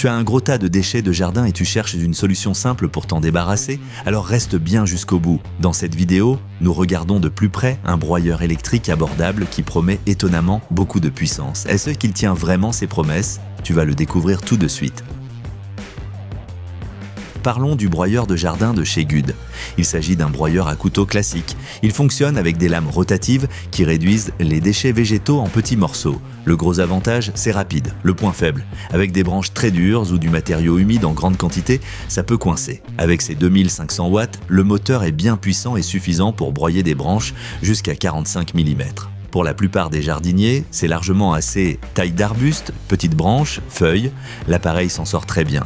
Tu as un gros tas de déchets de jardin et tu cherches une solution simple pour t'en débarrasser? Alors reste bien jusqu'au bout. Dans cette vidéo, nous regardons de plus près un broyeur électrique abordable qui promet étonnamment beaucoup de puissance. Est-ce qu'il tient vraiment ses promesses? Tu vas le découvrir tout de suite. Parlons du broyeur de jardin de chez Good. Il s'agit d'un broyeur à couteau classique. Il fonctionne avec des lames rotatives qui réduisent les déchets végétaux en petits morceaux. Le gros avantage, c'est rapide. Le point faible, avec des branches très dures ou du matériau humide en grande quantité, ça peut coincer. Avec ses 2500 watts, le moteur est bien puissant et suffisant pour broyer des branches jusqu'à 45 mm. Pour la plupart des jardiniers, c'est largement assez. Taille d'arbuste, petites branches, feuilles, l'appareil s'en sort très bien.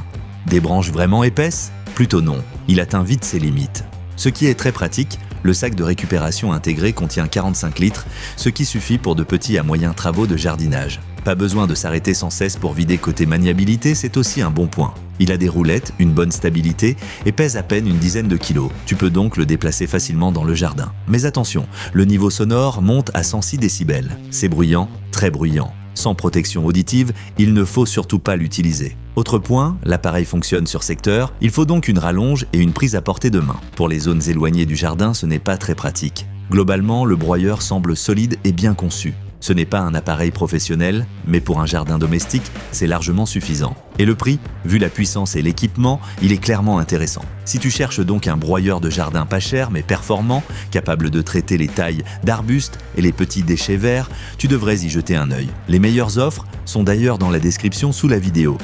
Des branches vraiment épaisses? Plutôt non, il atteint vite ses limites. Ce qui est très pratique, le sac de récupération intégré contient 45 litres, ce qui suffit pour de petits à moyens travaux de jardinage. Pas besoin de s'arrêter sans cesse pour vider. Côté maniabilité, c'est aussi un bon point. Il a des roulettes, une bonne stabilité et pèse à peine une dizaine de kilos. Tu peux donc le déplacer facilement dans le jardin. Mais attention, le niveau sonore monte à 106 décibels. C'est bruyant, très bruyant. Sans protection auditive, il ne faut surtout pas l'utiliser. Autre point, l'appareil fonctionne sur secteur, il faut donc une rallonge et une prise à portée de main. Pour les zones éloignées du jardin, ce n'est pas très pratique. Globalement, le broyeur semble solide et bien conçu. Ce n'est pas un appareil professionnel, mais pour un jardin domestique, c'est largement suffisant. Et le prix? Vu la puissance et l'équipement, il est clairement intéressant. Si tu cherches donc un broyeur de jardin pas cher mais performant, capable de traiter les tailles d'arbustes et les petits déchets verts, tu devrais y jeter un œil. Les meilleures offres sont d'ailleurs dans la description sous la vidéo.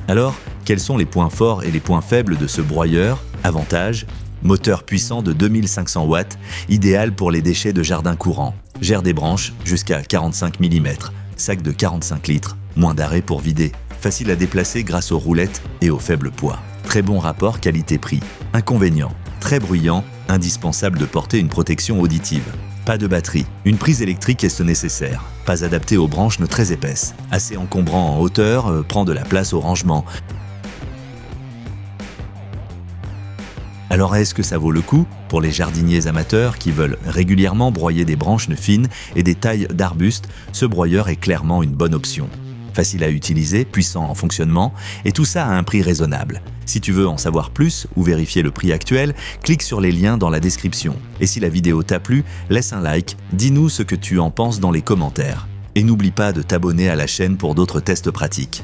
Alors, quels sont les points forts et les points faibles de ce broyeur? Avantages: moteur puissant de 2500 watts, idéal pour les déchets de jardin courant. Gère des branches jusqu'à 45 mm. Sac de 45 litres, moins d'arrêt pour vider. Facile à déplacer grâce aux roulettes et au faible poids. Très bon rapport qualité-prix. Inconvénient: très bruyant, indispensable de porter une protection auditive. Pas de batterie. Une prise électrique est nécessaire. Pas adapté aux branches très épaisses. Assez encombrant en hauteur, prend de la place au rangement. Alors est-ce que ça vaut le coup? Pour les jardiniers amateurs qui veulent régulièrement broyer des branches fines et des tailles d'arbustes, ce broyeur est clairement une bonne option. Facile à utiliser, puissant en fonctionnement, et tout ça à un prix raisonnable. Si tu veux en savoir plus ou vérifier le prix actuel, clique sur les liens dans la description. Et si la vidéo t'a plu, laisse un like, dis-nous ce que tu en penses dans les commentaires. Et n'oublie pas de t'abonner à la chaîne pour d'autres tests pratiques.